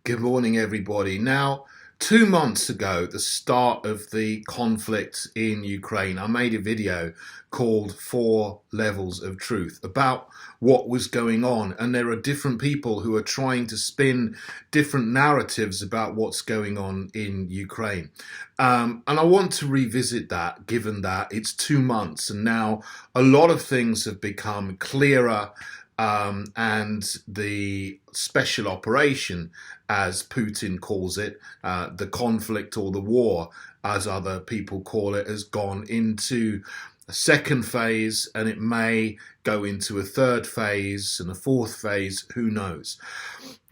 Good morning, everybody. Now, 2 months ago, the start of the conflict in Ukraine, I made a video called Four Levels of Truth about what was going on. And there are different people who are trying to spin different narratives about what's going on in Ukraine. And I want to revisit that, given that it's 2 months and now a lot of things have become clearer, and the special operation, as Putin calls it, the conflict or the war, as other people call it, has gone into a second phase, and it may go into a third phase and a fourth phase, who knows.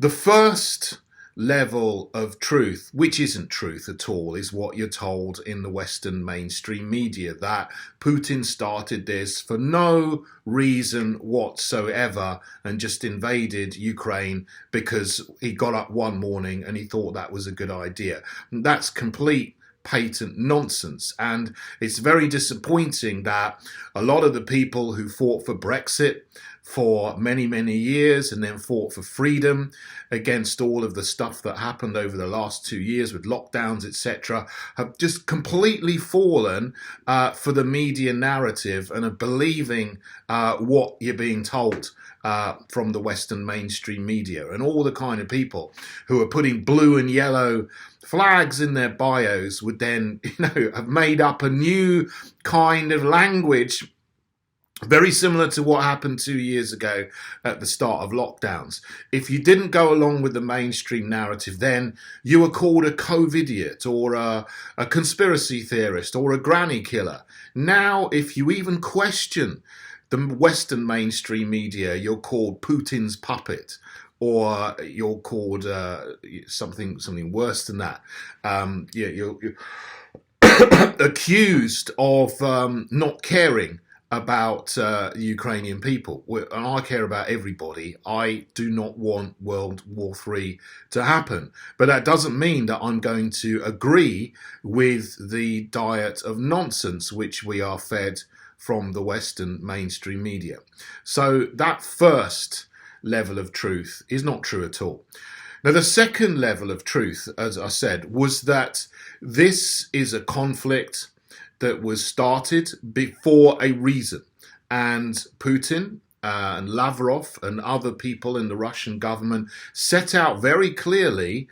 The first level of truth, which isn't truth at all, is what you're told in the Western mainstream media, that Putin started this for no reason whatsoever and just invaded Ukraine because he got up one morning and he thought that was a good idea. That's complete patent nonsense, and it's very disappointing that a lot of the people who fought for Brexit for many years and then fought for freedom against all of the stuff that happened over the last 2 years with lockdowns, etc., have just completely fallen for the media narrative and are believing what you're being told from the Western mainstream media, and all the kind of people who are putting blue and yellow flags in their bios would then, have made up a new kind of language very similar to what happened 2 years ago at the start of lockdowns. If you didn't go along with the mainstream narrative, then you were called a COVIDiot or a conspiracy theorist or a granny killer. Now, if you even question the Western mainstream media, you're called Putin's puppet, or you're called something worse than that. You're accused of not caring about Ukrainian people. And I care about everybody. I do not want World War III to happen. But that doesn't mean that I'm going to agree with the diet of nonsense which we are fed from the Western mainstream media. So that first level of truth is not true at all. Now, the second level of truth, as I said, was that this is a conflict that was started before a reason. And Putin and Lavrov and other people in the Russian government set out very clearly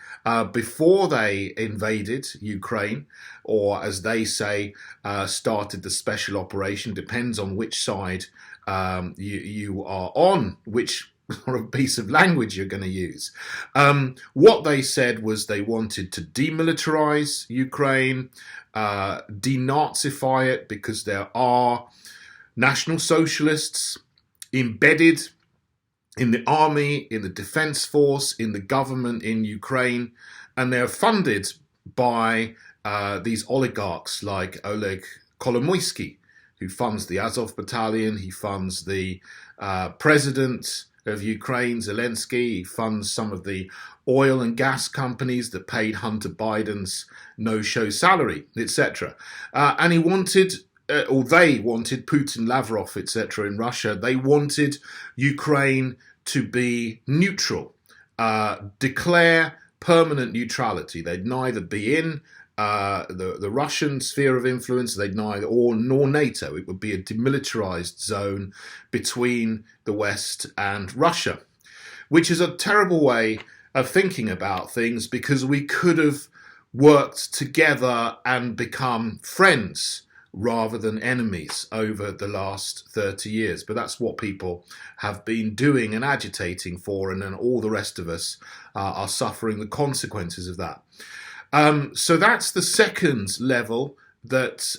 before they invaded Ukraine, or as they say, started the special operation, depends on which side you are on, which or a piece of language you're going to use. What they said was they wanted to demilitarize Ukraine, denazify it, because there are National Socialists embedded in the army, in the defense force, in the government in Ukraine, and they're funded by these oligarchs like Oleg Kolomoisky, who funds the Azov Battalion. He funds the president of Ukraine, Zelensky. He funds some of the oil and gas companies that paid Hunter Biden's no-show salary, etc. And he wanted, or they wanted, Putin, Lavrov, etc. in Russia, they wanted Ukraine to be neutral, declare permanent neutrality. They'd neither be in the Russian sphere of influence, they'd neither, nor NATO. It would be a demilitarized zone between the West and Russia, which is a terrible way of thinking about things, because we could have worked together and become friends rather than enemies over the last 30 years. But that's what people have been doing and agitating for, and then all the rest of us are suffering the consequences of that. So that's the second level, that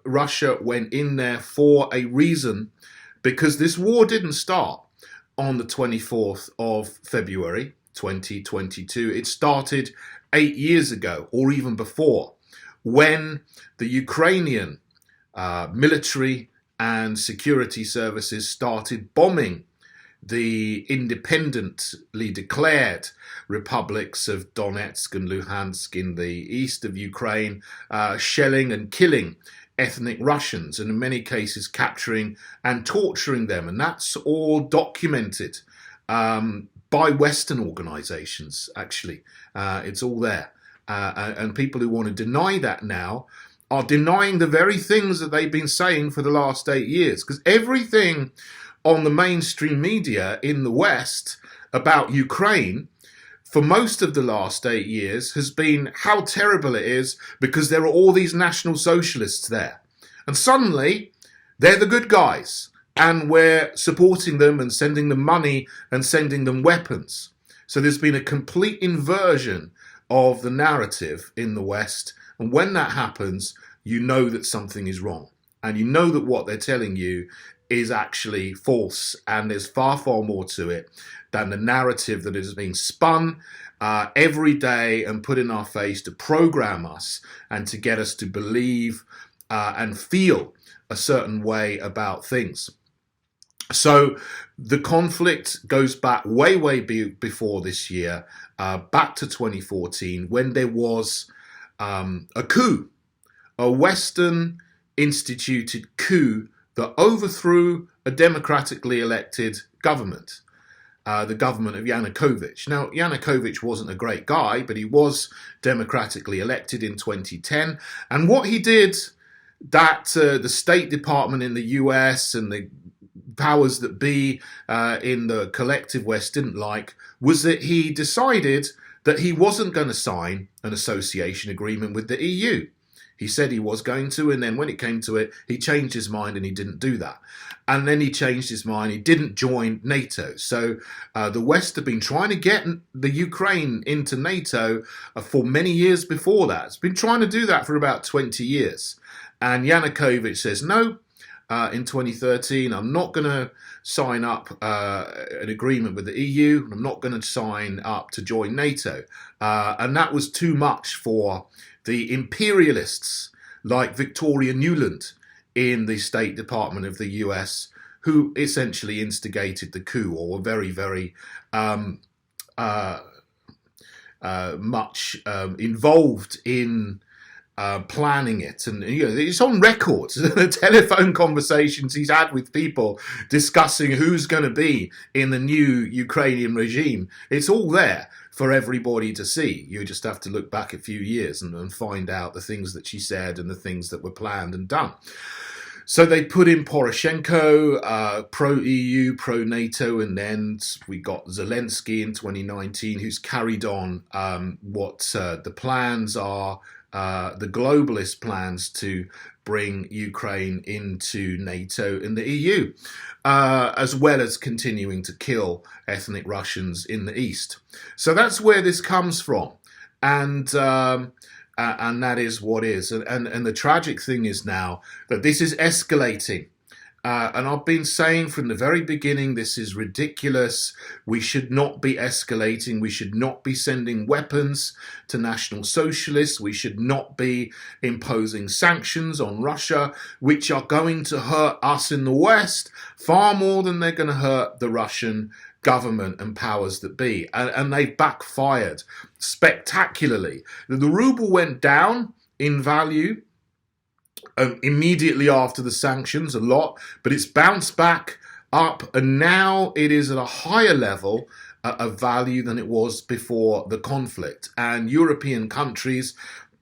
Russia went in there for a reason, because this war didn't start on the 24th of February 2022. It started 8 years ago, or even before, when the Ukrainian military and security services started bombing the independently declared republics of Donetsk and Luhansk in the east of Ukraine, shelling and killing ethnic Russians, and in many cases capturing and torturing them. And that's all documented by Western organizations, actually. It's all there. And people who want to deny that now are denying the very things that they've been saying for the last 8 years. Because everything on the mainstream media in the West about Ukraine for most of the last 8 years has been how terrible it is because there are all these National Socialists there. And suddenly, they're the good guys. And we're supporting them and sending them money and sending them weapons. So there's been a complete inversion of the narrative in the West. And when that happens, you know that something is wrong. And you know that what they're telling you is actually false. And there's far, far more to it than the narrative that has been spun every day and put in our face to program us and to get us to believe and feel a certain way about things. So the conflict goes back way before this year, back to 2014, when there was a coup, a Western instituted coup that overthrew a democratically elected government, the government of Yanukovych. Now, Yanukovych wasn't a great guy, but he was democratically elected in 2010. And what he did that the State Department in the US and the powers that be in the collective West didn't like was that he decided that he wasn't going to sign an association agreement with the EU. He said he was going to, and then when it came to it, he changed his mind and he didn't do that. And then he changed his mind, he didn't join NATO. So the West had been trying to get the Ukraine into NATO for many years before that. It's been trying to do that for about 20 years. And Yanukovych says, no, in 2013, I'm not going to sign up an agreement with the EU. I'm not going to sign up to join NATO. And that was too much for the imperialists like Victoria Nuland in the State Department of the US, who essentially instigated the coup or were very much involved in planning it. And it's on record, the telephone conversations he's had with people discussing who's going to be in the new Ukrainian regime. It's all there for everybody to see. You just have to look back a few years and find out the things that she said and the things that were planned and done. So they put in Poroshenko, pro-EU, pro-NATO, and then we got Zelensky in 2019, who's carried on what the plans are, the globalist plans to bring Ukraine into NATO and the EU, as well as continuing to kill ethnic Russians in the East. So that's where this comes from. And that is what is. And the tragic thing is now that this is escalating. And I've been saying from the very beginning, this is ridiculous. We should not be escalating. We should not be sending weapons to National Socialists. We should not be imposing sanctions on Russia, which are going to hurt us in the West far more than they're going to hurt the Russian government and powers that be. And they've backfired spectacularly. The ruble went down in value immediately after the sanctions a lot, but it's bounced back up, and now it is at a higher level of value than it was before the conflict. And European countries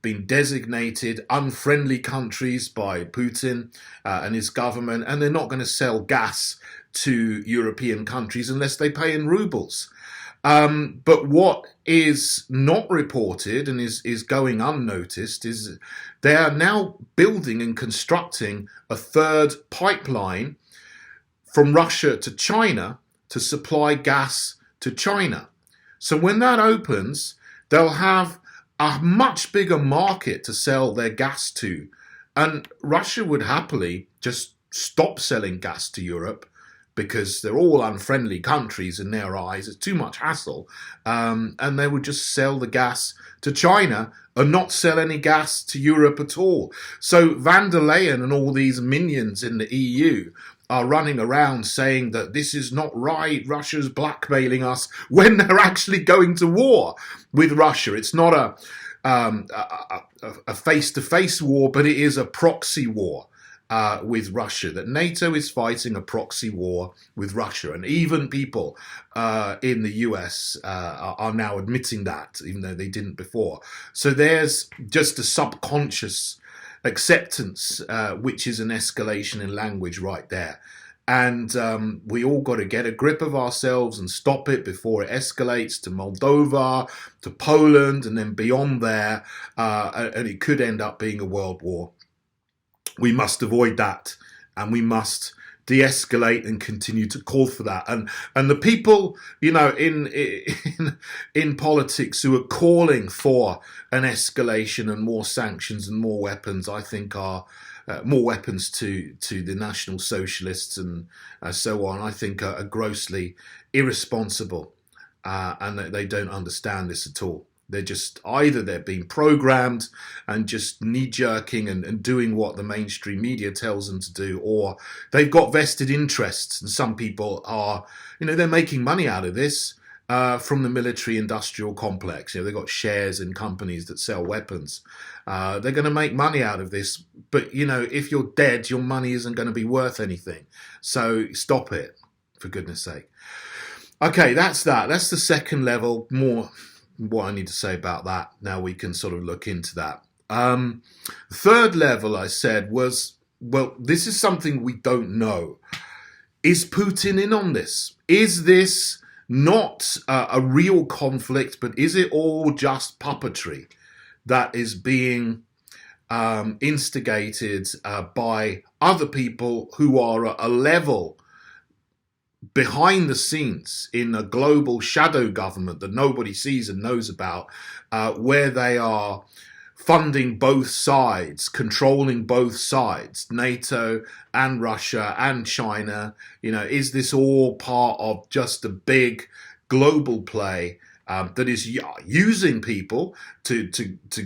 been designated unfriendly countries by Putin and his government, and they're not going to sell gas to European countries unless they pay in rubles. But what is not reported and is going unnoticed is they are now building and constructing a third pipeline from Russia to China to supply gas to China. So when that opens, they'll have a much bigger market to sell their gas to. And Russia would happily just stop selling gas to Europe, because they're all unfriendly countries in their eyes. It's too much hassle. And they would just sell the gas to China and not sell any gas to Europe at all. So van der Leyen and all these minions in the EU are running around saying that this is not right, Russia's blackmailing us, when they're actually going to war with Russia. It's not a face-to-face war, but it is a proxy war. with Russia, that NATO is fighting a proxy war with Russia. And even people in the US are now admitting that, even though they didn't before. So there's just a subconscious acceptance, which is an escalation in language right there. And we all got to get a grip of ourselves and stop it before it escalates to Moldova, to Poland, and then beyond there. And it could end up being a world war. We must avoid that, and we must de-escalate and continue to call for that. And the people, you know, in politics who are calling for an escalation and more sanctions and more weapons, I think are more weapons to the National Socialists and so on, I think are grossly irresponsible, and they don't understand this at all. They're just either they're being programmed and just knee-jerking and doing what the mainstream media tells them to do, or they've got vested interests. And some people are, you know, they're making money out of this from the military-industrial complex. You know, they've got shares in companies that sell weapons. They're going to make money out of this, but you know, if you're dead, your money isn't going to be worth anything. So stop it, for goodness sake. Okay, that's that. That's the second level. More what I need to say about that. Now we can sort of look into that. Third level, I said, was, well, this is something we don't know. Is Putin in on this? Is this not a real conflict, but is it all just puppetry that is being instigated by other people who are at a level behind the scenes in a global shadow government that nobody sees and knows about, where they are funding both sides, controlling both sides, NATO and Russia and China? You know, is this all part of just a big global play that is using people to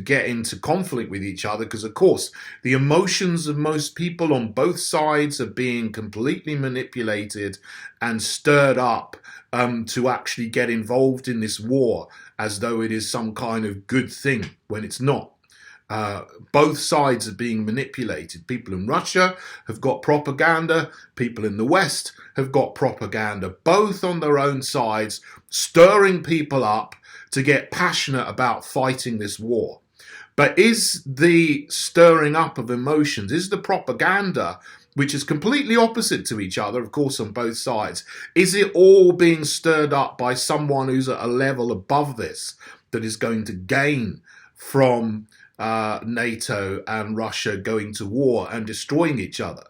get into conflict with each other? Because, of course, the emotions of most people on both sides are being completely manipulated and stirred up to actually get involved in this war as though it is some kind of good thing when it's not. Both sides are being manipulated. People in Russia have got propaganda. People in the West have got propaganda, both on their own sides, stirring people up to get passionate about fighting this war. But is the stirring up of emotions, is the propaganda, which is completely opposite to each other, of course, on both sides, is it all being stirred up by someone who's at a level above this that is going to gain from NATO and Russia going to war and destroying each other?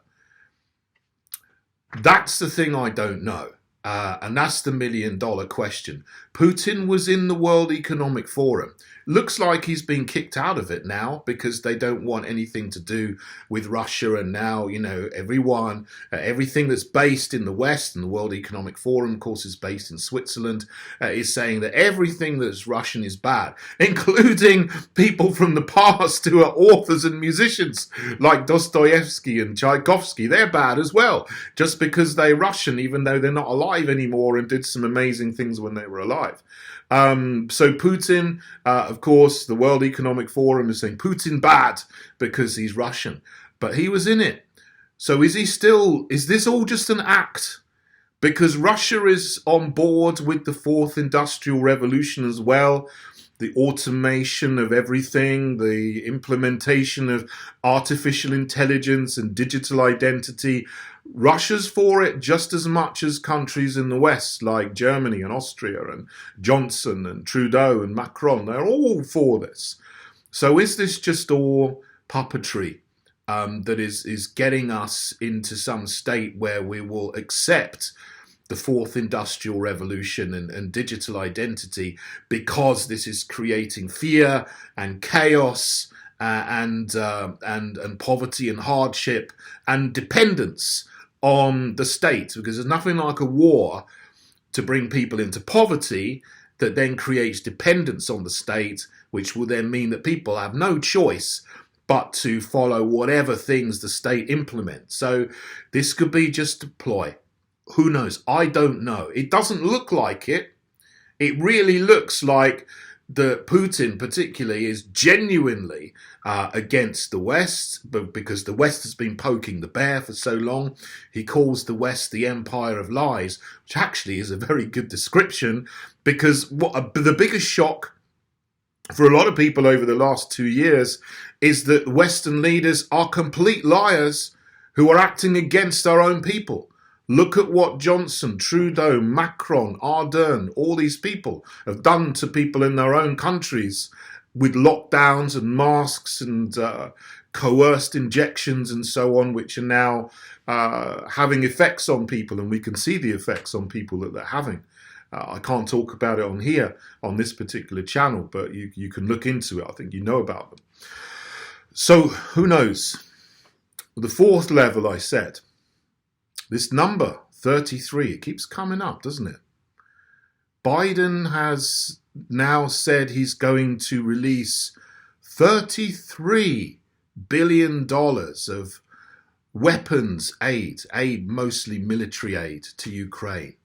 That's the thing I don't know. And that's the million-dollar question. Putin was in the World Economic Forum. Looks like he's been kicked out of it now because they don't want anything to do with Russia. And now, you know, everyone, everything that's based in the West, and the World Economic Forum, of course, is based in Switzerland, is saying that everything that's Russian is bad, including people from the past who are authors and musicians like Dostoevsky and Tchaikovsky. They're bad as well, just because they're Russian, even though they're not alive anymore and did some amazing things when they were alive. So Putin, of course, the World Economic Forum is saying Putin bad because he's Russian, but he was in it. So is this all just an act? Because Russia is on board with the fourth industrial revolution as well, the automation of everything, the implementation of artificial intelligence and digital identity. Russia's for it just as much as countries in the West like Germany and Austria and Johnson and Trudeau and Macron. They're all for this. So is this just all puppetry that is getting us into some state where we will accept the fourth industrial revolution and digital identity because this is creating fear and chaos and poverty and hardship and dependence on the state? Because there's nothing like a war to bring people into poverty that then creates dependence on the state, which will then mean that people have no choice but to follow whatever things the state implements. So this could be just a ploy. Who knows? I don't know. It doesn't look like it. It really looks like that Putin particularly is genuinely against the West, but because the West has been poking the bear for so long. He calls the West the empire of lies, which actually is a very good description, because the biggest shock for a lot of people over the last 2 years is that Western leaders are complete liars who are acting against our own people. Look at what Johnson, Trudeau, Macron, Ardern, all these people have done to people in their own countries with lockdowns and masks and coerced injections and so on, which are now having effects on people, and we can see the effects on people that they're having. I can't talk about it on here, on this particular channel, but you can look into it. I think you know about them. So who knows? The fourth level, I said, this number, 33, it keeps coming up, doesn't it? Biden has now said he's going to release $33 billion of weapons aid, mostly military aid to Ukraine.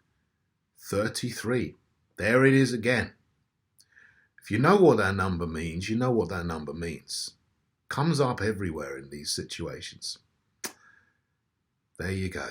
33. There it is again. If you know what that number means, you know what that number means. Comes up everywhere in these situations. There you go.